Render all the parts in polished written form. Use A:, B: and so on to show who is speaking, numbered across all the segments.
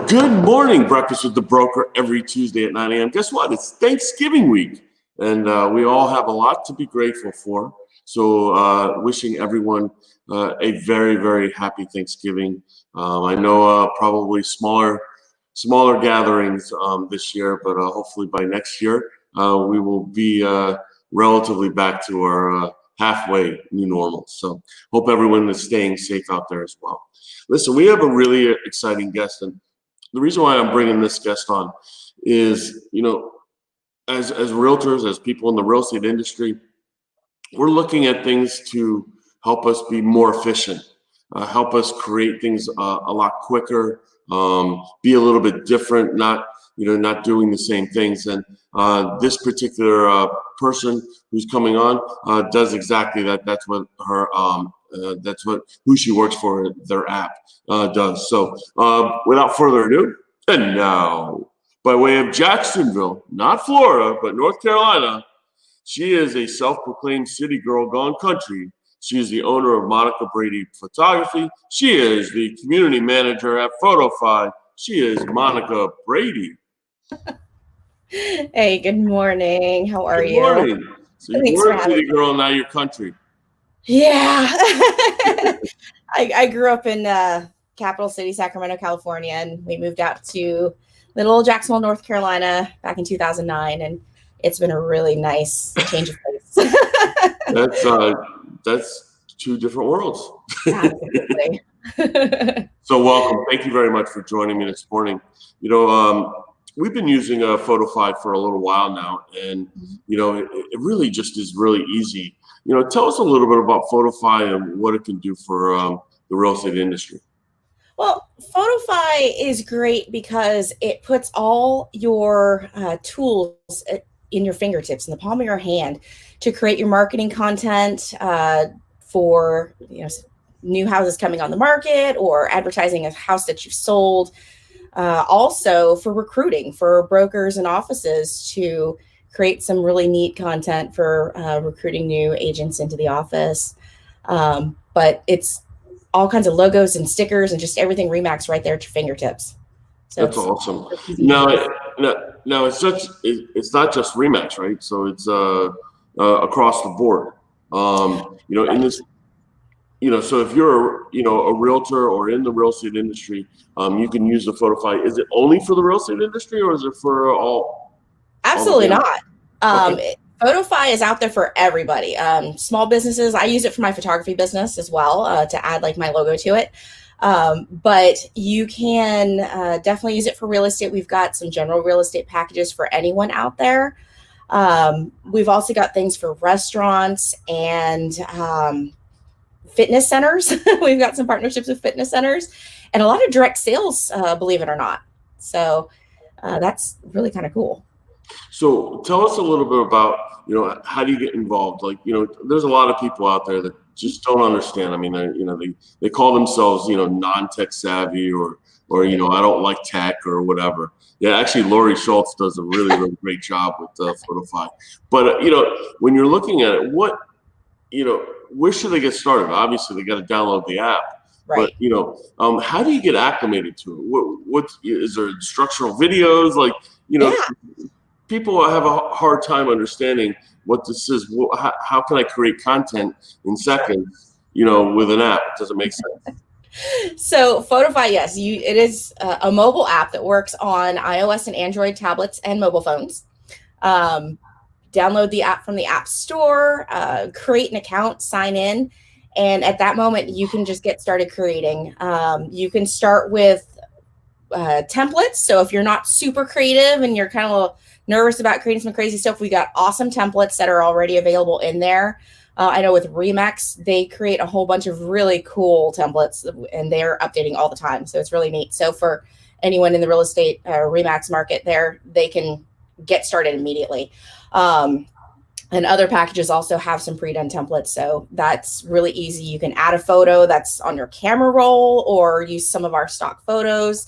A: Good morning, Breakfast with the Broker every Tuesday at 9 a.m. Guess what? It's Thanksgiving week, and we all have a lot to be grateful for. So wishing everyone a very, very happy Thanksgiving. I know probably smaller gatherings this year, but hopefully by next year we will be relatively back to our halfway new normal. So hope everyone is staying safe out there as well. Listen, we have a really exciting guest, and the reason why I'm bringing this guest on is, as realtors, as people in the real estate industry, we're looking at things to help us be more efficient, help us create things a lot quicker, be a little bit different, not doing the same things. And this particular person who's coming on does exactly that. That's what who she works for, their app does. So without further ado, and now by way of Jacksonville, not Florida, but North Carolina, she is a self-proclaimed city girl gone country. She is the owner of Monica Brady Photography. She is the community manager at PhotoFi. She is Monica Brady.
B: Hey, good morning. How are you?
A: Good morning. So you were a city girl, now you're country.
B: Yeah. I grew up in capital city, Sacramento, California, and we moved out to little Jacksonville, North Carolina back in 2009, and it's been a really nice change of pace.
A: That's two different worlds.
B: Absolutely.
A: So welcome. Thank you very much for joining me this morning. We've been using PhotoFi for a little while now, and it really just is really easy. Tell us a little bit about PhotoFi and what it can do for the real estate industry.
B: Well, PhotoFi is great because it puts all your tools in your fingertips, in the palm of your hand, to create your marketing content for new houses coming on the market or advertising a house that you've sold. Also for recruiting, for brokers and offices to create some really neat content for recruiting new agents into the office. But it's all kinds of logos and stickers and just everything RE/MAX right there at your fingertips. So
A: that's awesome. Now it's not just RE/MAX, right? So it's across the board.
B: Right.
A: In this, so if you're a realtor or in the real estate industry, you can use the PhotoFi. Is it only for the real estate industry, or is it for all?
B: Absolutely not.
A: Okay.
B: PhotoFi is out there for everybody. Small businesses. I use it for my photography business as well to add like my logo to it. But you can definitely use it for real estate. We've got some general real estate packages for anyone out there. We've also got things for restaurants and fitness centers. We've got some partnerships with fitness centers and a lot of direct sales, believe it or not. So that's really kind of cool.
A: So tell us a little bit about, how do you get involved? Like, there's a lot of people out there that just don't understand. I mean, they call themselves, non-tech savvy or I don't like tech or whatever. Yeah, actually, Lori Schultz does a really, really great job with PhotoFi. But, when you're looking at it, where should they get started? Obviously, they got to download the app.
B: Right.
A: But, how do you get acclimated to it? What is there structural videos? Like, people have a hard time understanding what this is. How can I create content in seconds, with an app? It doesn't make sense.
B: So PhotoFi, yes, it is a mobile app that works on iOS and Android tablets and mobile phones. Download the app from the App Store, create an account, sign in, and at that moment, you can just get started creating. You can start with templates. So if you're not super creative and you're kind of a little nervous about creating some crazy stuff, we got awesome templates that are already available in there. I know with RE/MAX, they create a whole bunch of really cool templates and they are updating all the time. So it's really neat. So for anyone in the real estate RE/MAX market there, they can get started immediately. And other packages also have some pre-done templates. So that's really easy. You can add a photo that's on your camera roll or use some of our stock photos.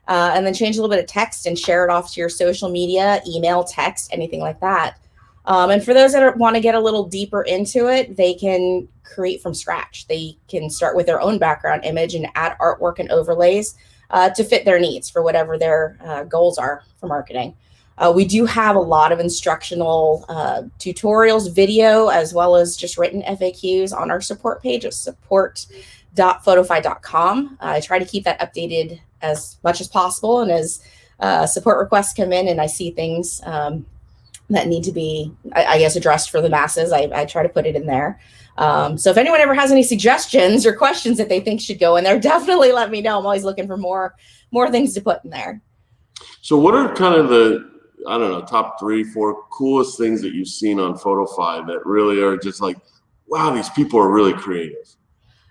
B: And then change a little bit of text and share it off to your social media, email, text, anything like that. And for those that want to get a little deeper into it, they can create from scratch. They can start with their own background image and add artwork and overlays. to fit their needs for whatever their goals are for marketing. We do have a lot of instructional tutorials, video, as well as just written FAQs on our support page at support.photofi.com. I try to keep that updated as much as possible, and as support requests come in and I see things that need to be, I guess, addressed for the masses, I try to put it in there. So if anyone ever has any suggestions or questions that they think should go in there, definitely let me know. I'm always looking for more things to put in there.
A: So what are kind of the, I don't know, top 3, 4 coolest things that you've seen on PhotoFi that really are just like, wow, these people are really creative?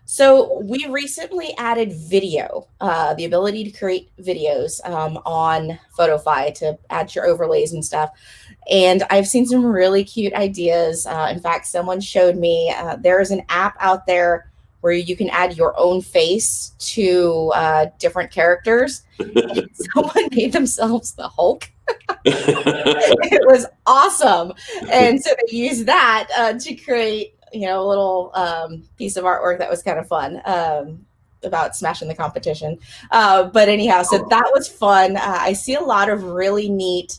B: So we recently added video, the ability to create videos on PhotoFi to add your overlays and stuff. And I've seen some really cute ideas. In fact, someone showed me there is an app out there where you can add your own face to different characters. And someone made themselves the Hulk. It was awesome. And so they used that to create, a little piece of artwork that was kind of fun about smashing the competition. But anyhow, so that was fun. I see a lot of really neat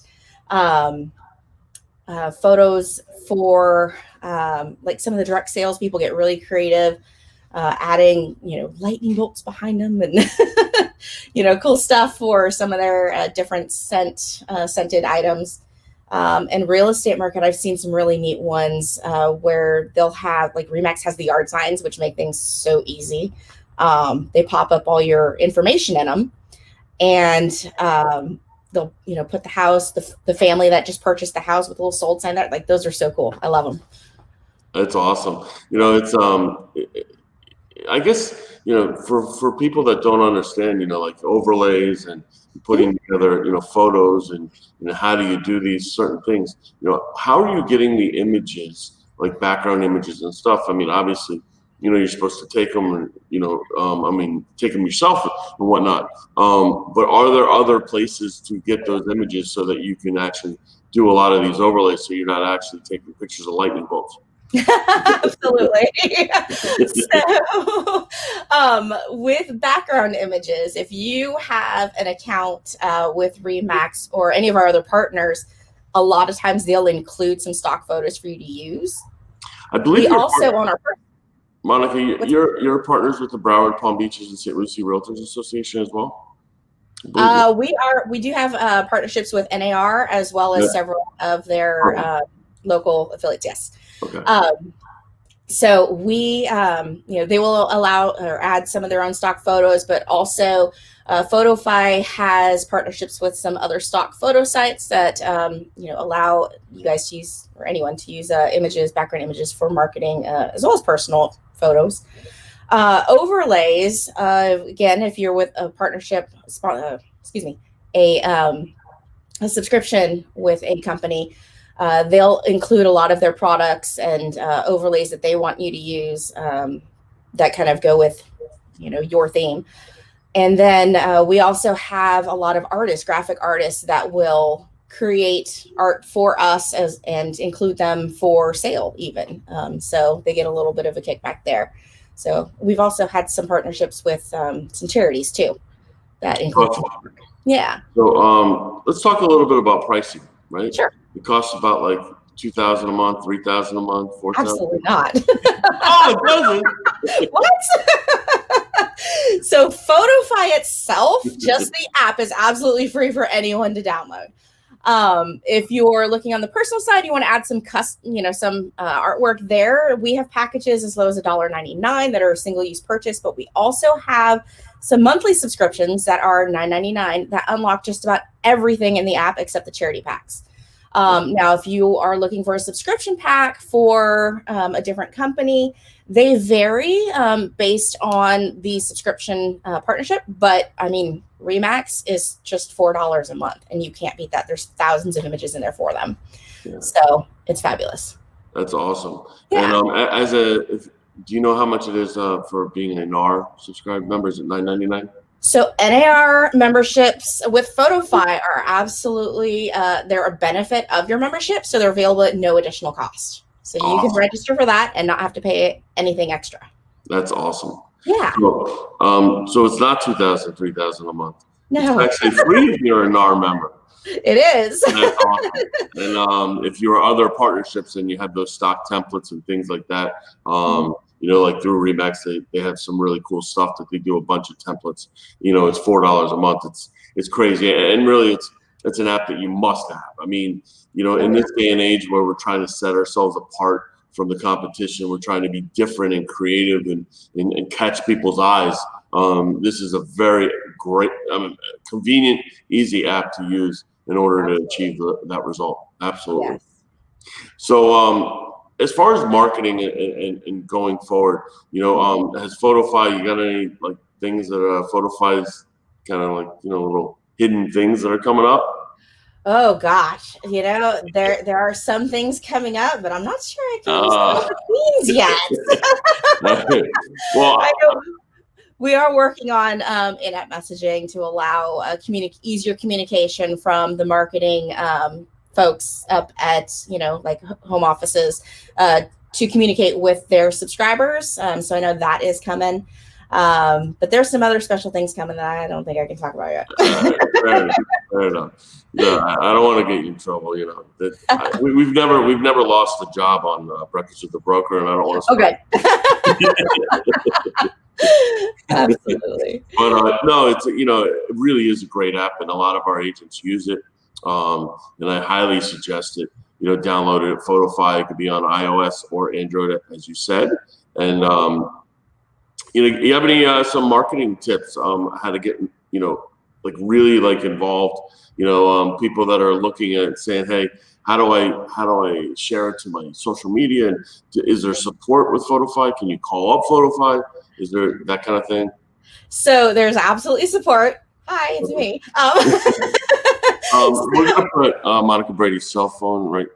B: photos for like some of the direct sales people get really creative, adding, lightning bolts behind them and, cool stuff for some of their different scented items. And real estate market, I've seen some really neat ones where they'll have, like RE/MAX has the yard signs, which make things so easy. They pop up all your information in them, and they'll, put the house, the family that just purchased the house with a little sold sign there. Like, those are so cool. I love them.
A: That's awesome. It's I guess, for people that don't understand, like overlays and putting together, photos and, how do you do these certain things? How are you getting the images, like background images and stuff? I mean, obviously, you're supposed to take them and, take them yourself and whatnot. But are there other places to get those images so that you can actually do a lot of these overlays so you're not actually taking pictures of lightning bolts?
B: Absolutely. So with background images, if you have an account with RE/MAX or any of our other partners, a lot of times they'll include some stock photos for you to use.
A: I believe
B: we also on our
A: Monica, you're partners with the Broward, Palm Beaches, and St. Lucie Realtors Association as well?
B: We do have partnerships with NAR as well as several of their local affiliates. Yes.
A: Okay.
B: So we, they will allow or add some of their own stock photos, but also PhotoFi has partnerships with some other stock photo sites that, allow you guys to use, or anyone to use background images for marketing, as well as personal photos. Overlays, again, if you're with a partnership, a subscription with a company, they'll include a lot of their products and overlays that they want you to use that kind of go with, your theme. And then we also have a lot of graphic artists that will create art for us and include them for sale even. So they get a little bit of a kickback there. So we've also had some partnerships with some charities too that include. Yeah.
A: So let's talk a little bit about pricing, right?
B: Sure.
A: It costs about like $2,000 a month, $3,000 a month, $4,000.
B: Absolutely not.
A: Oh, it doesn't.
B: What? So PhotoFi itself, just the app, is absolutely free for anyone to download. If you're looking on the personal side, you want to add some some artwork there, we have packages as low as $1.99 that are a single-use purchase, but we also have some monthly subscriptions that are $9.99 that unlock just about everything in the app except the charity packs. Now, if you are looking for a subscription pack for a different company, they vary based on the subscription partnership. But I mean, RE/MAX is just $4 a month, and you can't beat that. There's thousands of images in there for them. Yeah. So it's fabulous.
A: That's awesome. Yeah. And do you know how much it is for being a NAR subscribed member? Is it $9.99?
B: So NAR memberships with PhotoFi are absolutely, they're a benefit of your membership. So they're available at no additional cost. So you can register for that and not have to pay anything extra.
A: That's awesome.
B: Yeah.
A: So it's not $2,000, $3,000 a month.
B: No.
A: It's actually free if you're a NAR member.
B: It is.
A: That's awesome. And if you're other partnerships and you have those stock templates and things like that, like through Remax, they have some really cool stuff that they do a bunch of templates. It's $4 a month. It's crazy, and really, it's an app that you must have. I mean, in this day and age where we're trying to set ourselves apart from the competition, we're trying to be different and creative and catch people's eyes. This is a very great, convenient, easy app to use in order to achieve that result. Absolutely. Yes. So as far as marketing and going forward, has PhotoFi, you got any like things that PhotoFi's kind of like, little hidden things that are coming up?
B: Oh gosh, there are some things coming up, but I'm not sure I can use the things yet.
A: Well,
B: I know we are working on in-app messaging to allow easier communication from the marketing folks up at like home offices to communicate with their subscribers. So I know that is coming. But there's some other special things coming that I don't think I can talk about yet.
A: Fair enough. No, I don't want to get you in trouble. We've never lost a job on Breakfast with the Broker, and I don't want
B: to. Okay. Absolutely.
A: But no, it really is a great app, and a lot of our agents use it. And I highly suggest it. Download it at PhotoFi. It could be on iOS or Android, as you said. And you have any some marketing tips how to get like really like involved? People that are looking at it saying, hey, how do I share it to my social media? And is there support with PhotoFi? Can you call up PhotoFi? Is there that kind of thing?
B: So there's absolutely support. Hi, it's me.
A: We're gonna put Monica Brady's cell phone right.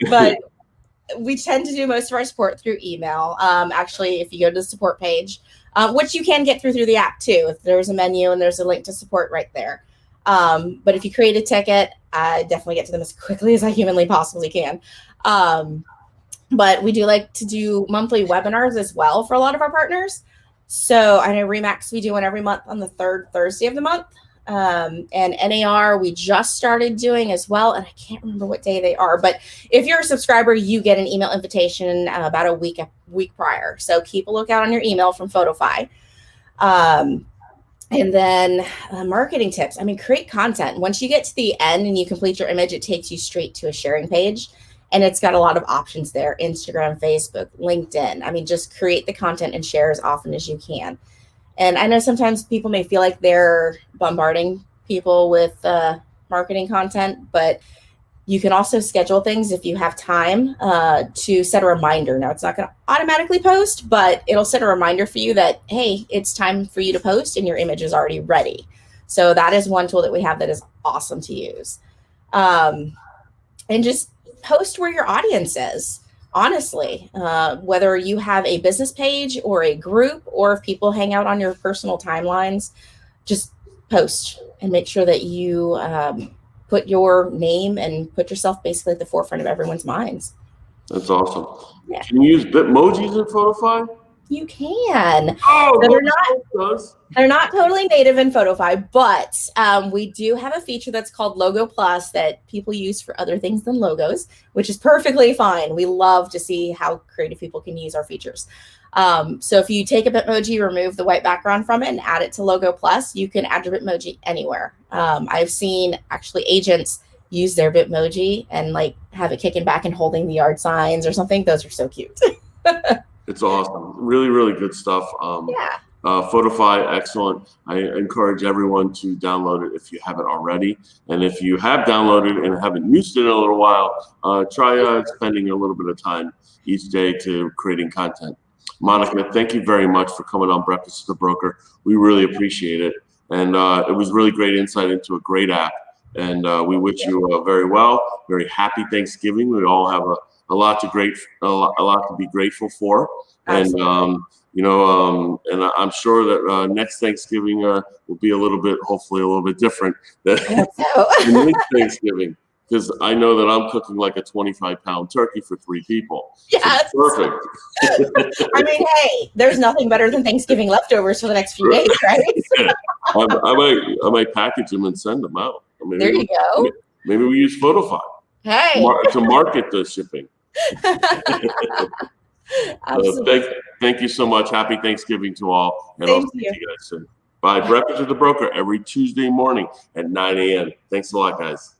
B: But we tend to do most of our support through email. Actually, if you go to the support page, which you can get through the app too, if there's a menu and there's a link to support right there. But if you create a ticket, I definitely get to them as quickly as I humanly possibly can. But we do like to do monthly webinars as well for a lot of our partners. So I know Remax, we do one every month on the third Thursday of the month. And NAR, we just started doing as well. And I can't remember what day they are. But if you're a subscriber, you get an email invitation about a week prior. So keep a lookout on your email from PhotoFi. And then marketing tips. Create content. Once you get to the end and you complete your image, it takes you straight to a sharing page. And it's got a lot of options there: Instagram, Facebook, LinkedIn. Just create the content and share as often as you can. And I know sometimes people may feel like they're bombarding people with marketing content, but you can also schedule things if you have time to set a reminder. Now, it's not going to automatically post, but it'll set a reminder for you that, hey, it's time for you to post and your image is already ready. So that is one tool that we have that is awesome to use. And just post where your audience is. Honestly, whether you have a business page or a group, or if people hang out on your personal timelines, just post and make sure that you put your name and put yourself basically at the forefront of everyone's minds.
A: That's awesome. Yeah. Can you use Bitmojis in PhotoFi?
B: You can.
A: Oh,
B: so they're not totally native in PhotoFi, but we do have a feature that's called Logo Plus that people use for other things than logos, which is perfectly fine. We love to see how creative people can use our features. So if you take a Bitmoji, remove the white background from it and add it to Logo Plus, you can add your Bitmoji anywhere. I've seen actually agents use their Bitmoji and like have it kicking back and holding the yard signs or something. Those are so cute.
A: It's awesome. Really, really good stuff.
B: Yeah.
A: PhotoFi, excellent. I encourage everyone to download it if you haven't already. And if you have downloaded and haven't used it in a little while, try spending a little bit of time each day to creating content. Monica, thank you very much for coming on Breakfast with the Broker. We really appreciate it. And it was really great insight into a great app. And we wish you very well. Very happy Thanksgiving. We all have a lot to be grateful for. And and I'm sure that next Thanksgiving will be hopefully a little bit different than next Thanksgiving. because I know that I'm cooking like a 25-pound turkey for 3 people.
B: Yes.
A: So perfect.
B: I mean, hey, there's nothing better than Thanksgiving leftovers for the next few days, right?
A: Yeah. I might package them and send them out.
B: There you go.
A: Maybe we use PhotoFi
B: Hey.
A: to market the shipping. Thank you so much. Happy Thanksgiving to all. And I'll see you guys soon. Bye. Breakfast with the Broker every Tuesday morning at 9 a.m. Thanks a lot, guys.